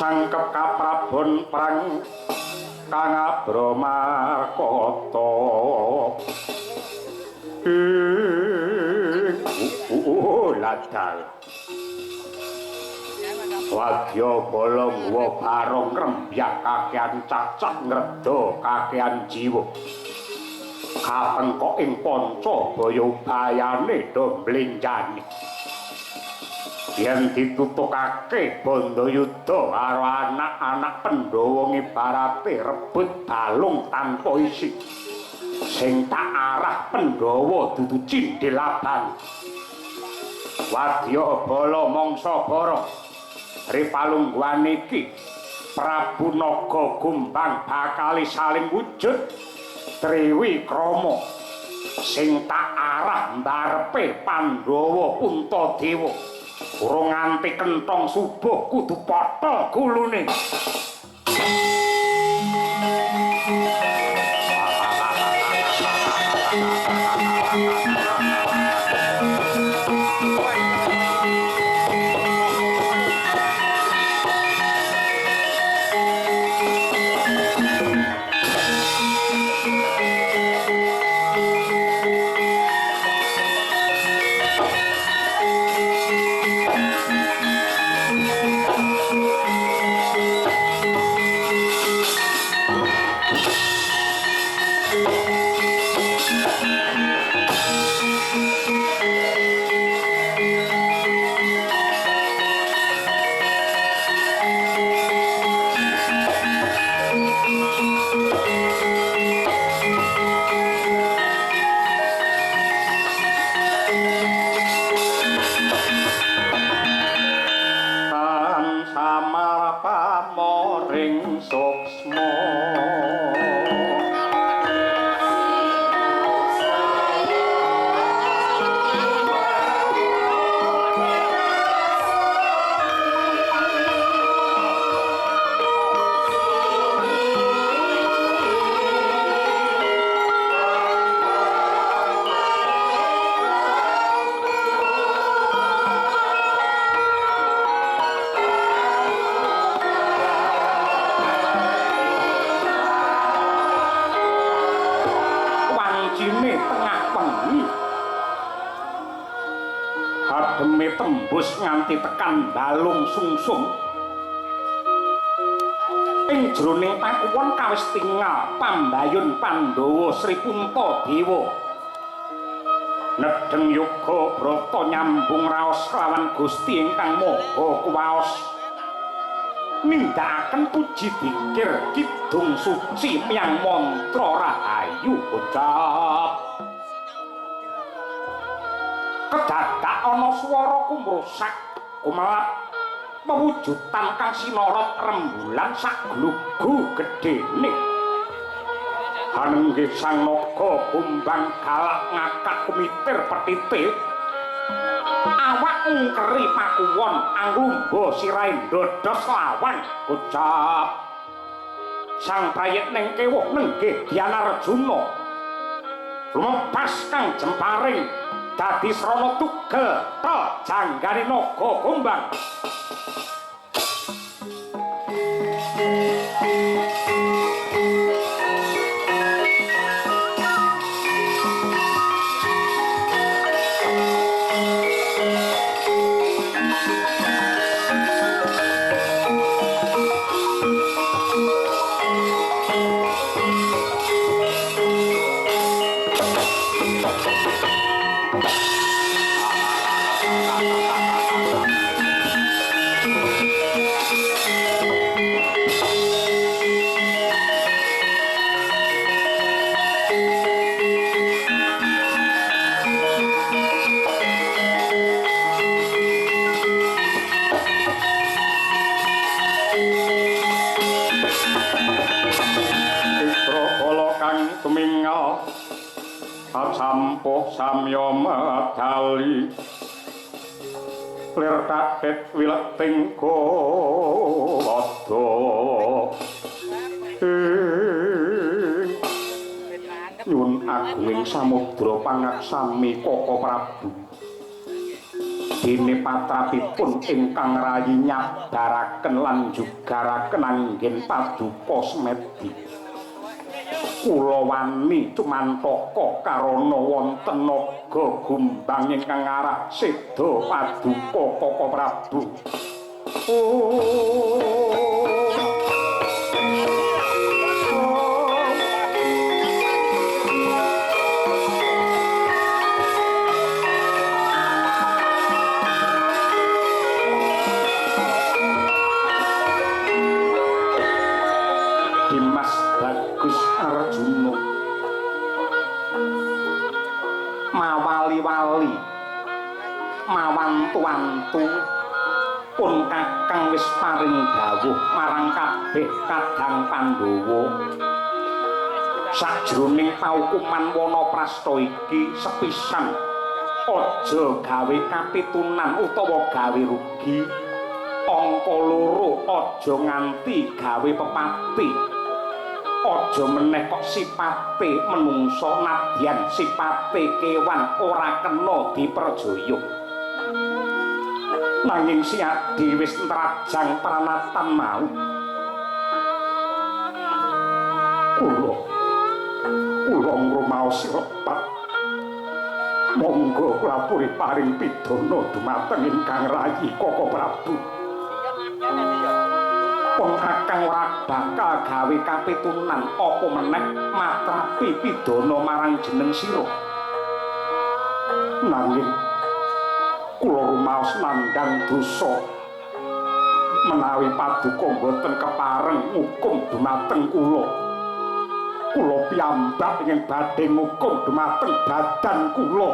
sangkep kaprabon prang kang abramakata ladal wadya bala guwa barong krembyak kakehan cacah ngreda kakehan jiwa katengkok ing panca baya bayane do mlenjani yen ditutukake Bandayuda karo anak-anak Pandhawa ngibarate rebut balung tanpa isi sing tak arah Pandhawa dudu cindhil abang wadya bala mangsa bara ripalungguhan iki Prabu Naga Gumbang bakal saling wujud Triwi Krama sing tak arah ndarepe Pandhawa Puntadewa urung nganti kenthong subuh kudu padha gulune sucine tengah wengi ademe tembus nganti tekan dalung sungsung ing jroning pakuwon kawis tinggal pambayun Pandhawa Sri Puntadewa nedheng yoga brata nyambung raos lawan Gusti ingkang Maha Kuwaos nindakaken puji dikir kidung suci miyang mantra rahayu ucap kedadak ana swara kumrusak kumelap pewujudan kang sinorot rembulan sak glugu gedene hanenggih sang naga kumbang galak ngakak kumitir petite awak ngkeri pakuwon anglumba sirahe ndodos lawang ucap sang prayit ning kewuh nenggih Dhyana Arjuna lumepas kang jemparing dadi srana tugel ta janggane naga kumbang sampuh samya madali lir kaget wileting gawada nyuwun agunging samudra pangaksami Koko Prabu dene patrapipun ingkang rayi nyabaraken lan jugaraken anggen paduka semedi kula wani cumantaka karana wonten naga gumbang ingkang arah seda paduka Koko Prabu Dimas Bagus Arjuna mawali-wali mawantu-wantu pun kakang wis paring dawuh marang kabeh kadang Pandhawa sajroning paukuman Wanaprastha iki sepisan aja gawe kapitunan utawa gawe rugi angka loro aja nganti gawe pepati aja meneh kok sipate menungsa nadyan sipate kewan ora kena diperjaya nanging si Adi wis nrajang pranatan mau kula ngrumaos sirepat monggo kula puri paring pidana dumateng ingkang rayi Koko Prabu wong kakang ora bakal gawe kapitunan apa meneh matrapi pidana marang jeneng sira nanging kula rumaos nandhang dosa menawi paduka boten kepareng ngukum dumateng kula piyambak ingkang badhe ngukum dumateng badan kula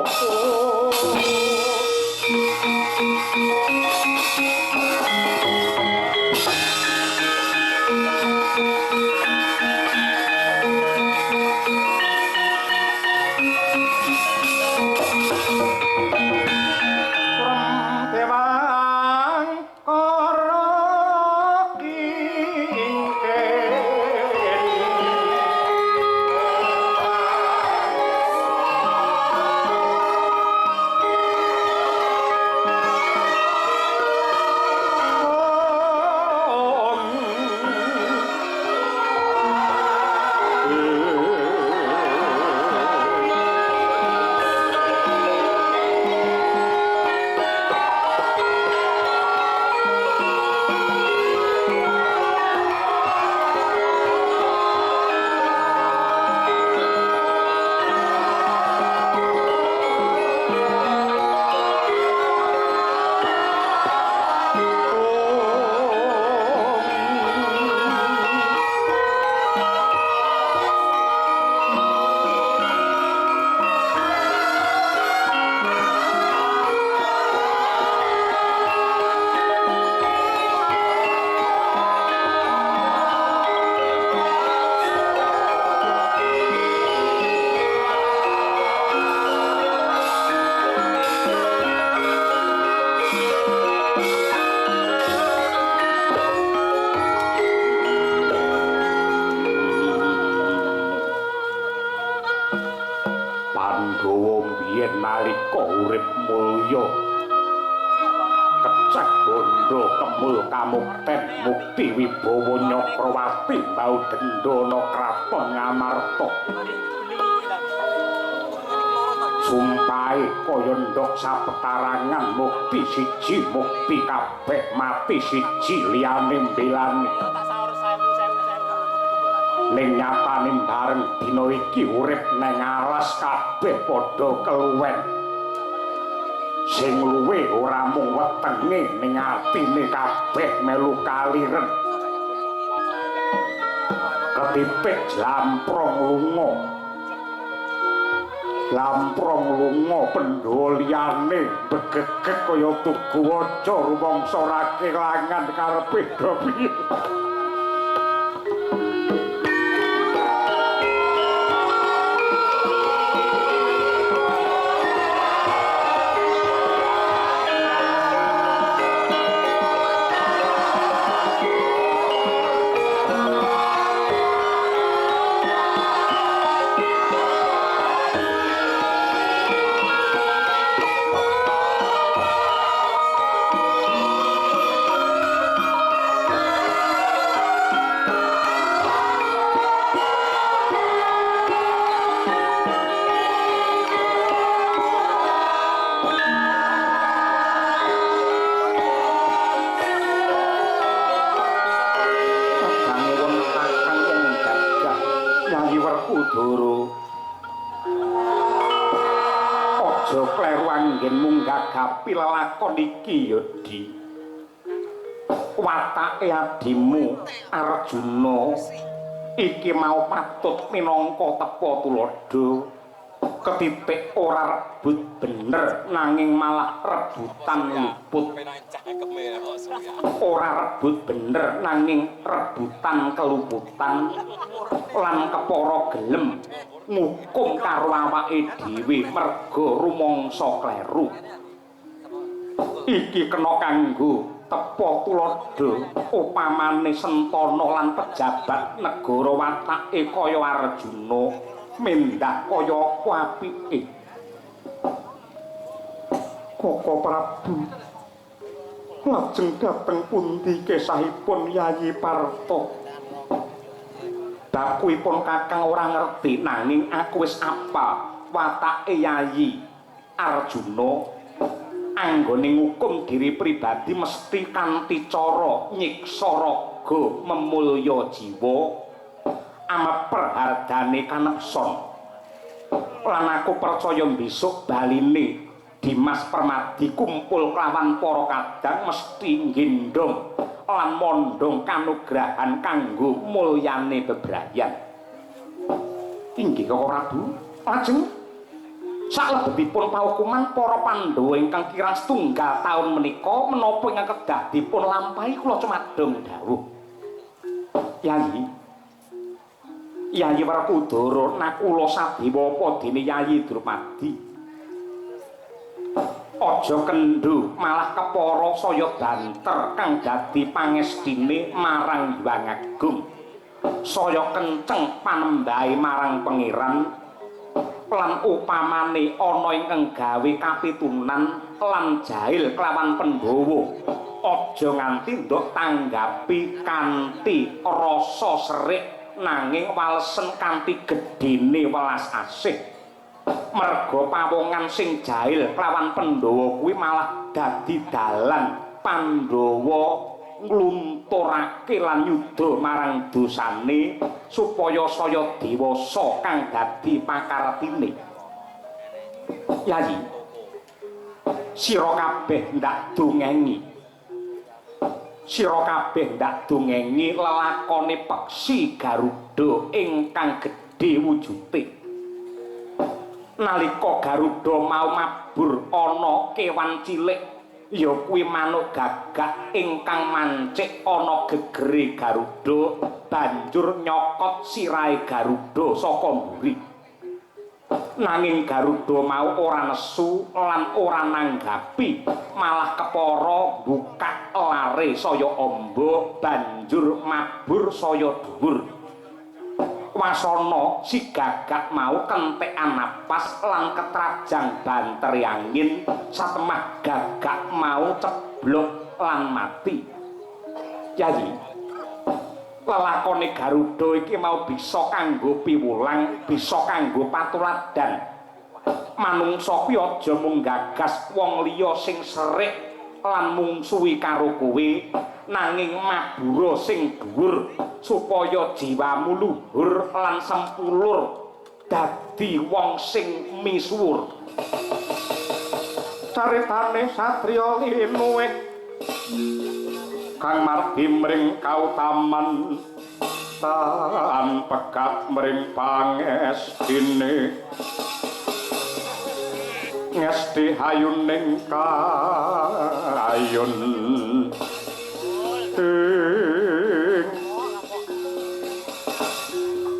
Pandhawa biyen nalika urip mulya kecek bondo kemul kamukten mukti wibawa Nyakrawati bau dendana kraton Ngamarta sumpahe kaya ndok sapetarangan mukti siji mukti kabeh mati siji liyane mbelani ning nyatane bareng dina iki urip neng alas kabeh padha keluwen sing luwih ora mung wetenge ning atine kabeh melu kaliren ketipik lamprong lunga Pandhawa liyane begegek kaya tugu waja rumangsa ra kelangan karepe do piye Udara aja kleru anggenmu gagapi lelakon iki ya Di watake adimu Arjuna iki mau patut minangka tepa tuladha ketipik ora rebut bener nanging malah rebutan luput ora rebut bener nanging rebutan keluputan lan kepara gelem ngukum karo awake dhewe merga rumangsa kleru iki kena kanggo tepa tuladha upamane Sentana lan pejabat negara watake kaya Arjuna mendah kaya apa apike Koko Prabu lajeng dhateng pundi kesahipun Yayi Parto dakuipun Kakang ora ngerti nanging aku wis apal watake Yayi Arjuna anggone ngukum diri pribadi mesti kanthi cara nyiksa raga memulya jiwa amat perhardane kanekson lan aku percaya besok baline Dimas Permadi kumpul kelawan para kadang mesti nggendong lan mondhong kanugrahan kanggo mulyane bebrayan inggih Koko Prabu lajeng salebetipun paukuman para Pandhawa ingkang kirang setunggal taun menika menapa ingkang kedah dipun lampahi kula cumadong dawuh Yayi Werkudara nakula sadewa apa dene Yayi Drupadi aja kendhu malah kepara saya banter kang dadi pangestine marang Hyang Agung saya kenceng panembahe marang pangeran lan upamane ana ingkang gawe kapitunan lan jahil kelawan Pandhawa aja nganti nduk tanggapi kanthi rasa serik nanging walesen kanthi gedene welas asih merga pawongan sing jahil kelawan Pandhawa kuwi malah dadi dalan Pandhawa nglunturake lan nyuda marang dosane supaya saya dewasa kang dadi pakartine Yayi sira kabeh ndak dungengi lelakone peksi Garuda ingkang gedhe wujute nalika Garuda mau mabur ana kewan cilik ya kuwi manuk gagak ingkang mancik ana gegere Garuda banjur nyokot sirahe Garuda saka mburi nanging Garuda mau ora nesu lan ora nanggapi malah kepara buka lare saya amba banjur mabur saya dhuwur wasana si Gagak mau kentekan napas lan ketrajang banter angin satemah Gagak mau ceblok lan mati. Yayi lelakone Garuda iki mau bisa kanggo piwulang, bisa kanggo patuladan. Manungsa kuwi aja mung gagas wong liya sing serik lan mungsuhi karo kowe, nanging mabura sing dhuwur supaya jiwamu luhur lan sempulur dadi wong sing misuwur. Caritane satriya linuwih kang margi mring kautaman tan pekat mring pangestine ngesti hayuning kayun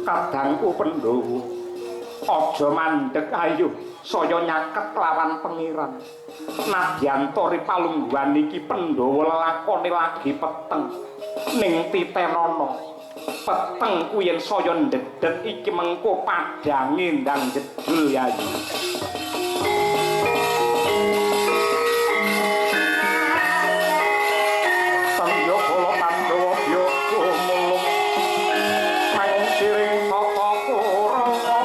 kadangku Pandhawa aja mandheg ayo saya nyaket lawan pengiran. Nadyanto ripalungguhan iki Pandhawa lelakone lagi peteng ning Titenana. Peteng ku yen saya ndedet iki mengko padange ndang jedul Yayi. Sandya kala Pandhawa biyoko mulung manging siring tata kurama.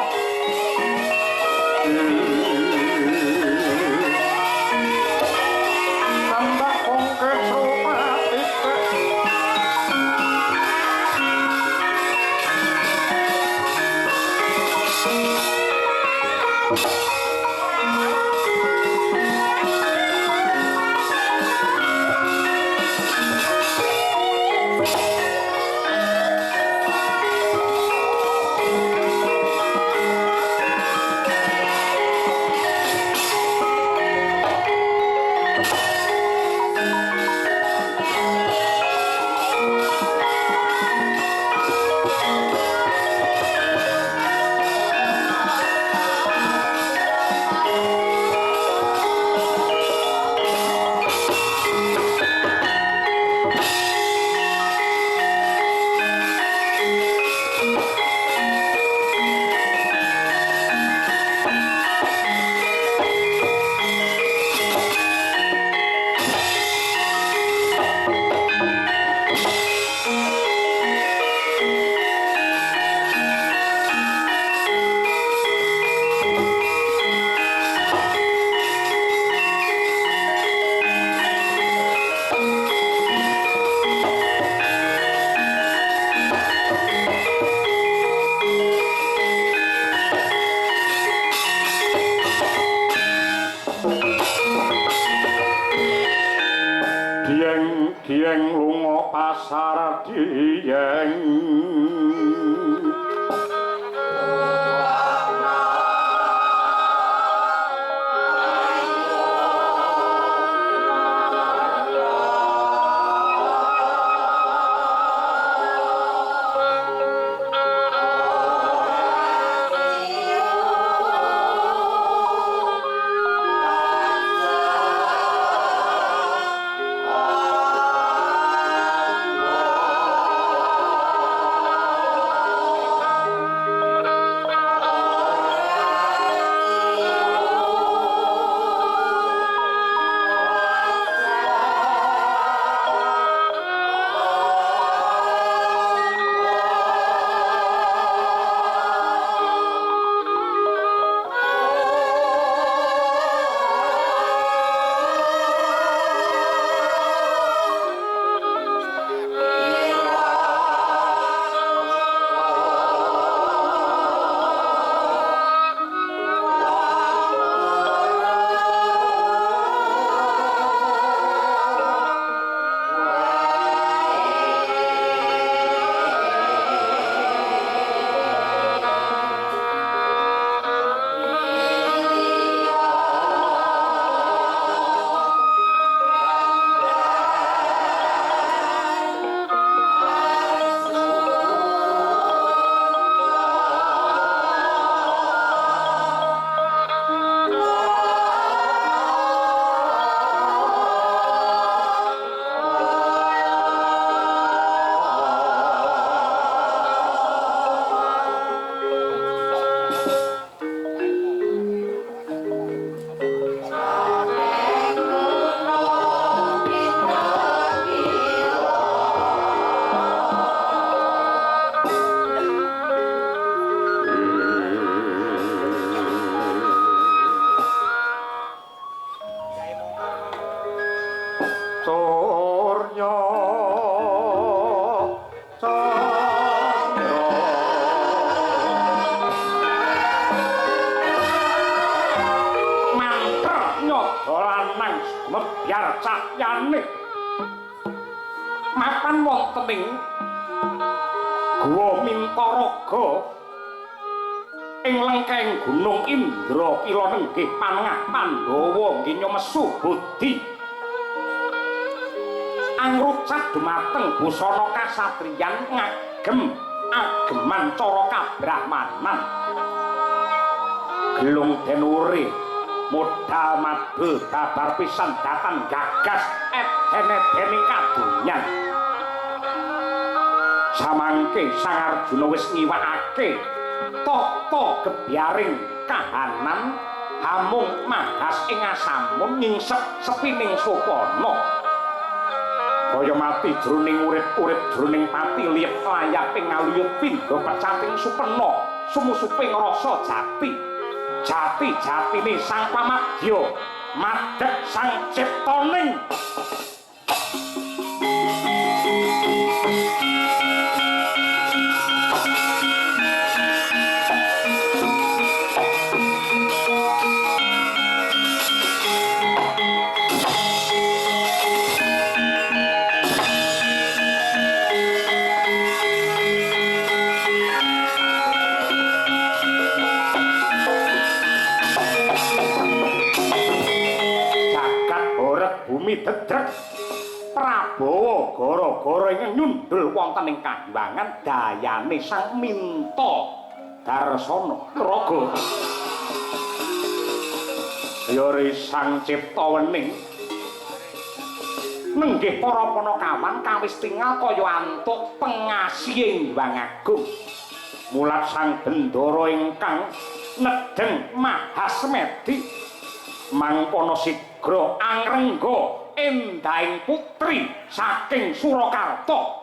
Tambah kongke sropatike dieng lunga pasar dieng dolanan mebyar cahyane mapan wonten ing Guwa Mintaraga ing lengkeng Gunung Indra kila nenggih panengah Pandhawa nggih nyomesu budi angrucat dumateng busana kasatriyan ngagem ageman cara kabrahmanan gelung denuri modal madul babar pisan datan gagas eden-edening kadonyan samangke Sang Arjuna wis ngiwakake tata gebyaring kahanan hamung mahas ing asamun nyingsep sepining sopana kaya mati jroning urip-urip jroning pati liyep layaping ngaluyut pindha pecating supena sumusuping rasa jati jati-jatine sang pamadya madhep sang ciptaning dedrek Prabowo gara-gara ingkang nyundul wonten ing kahyangan dayane Sang Minta Darsana Raga yori Sang Ciptawening nenggih para panakawan kawis tingal kaya antuk pengasih Hyang Agung mulat Sang Bendara ingkang nedeng Mahasmedi mangkono sigra angrengga endahing putri saking Surakarta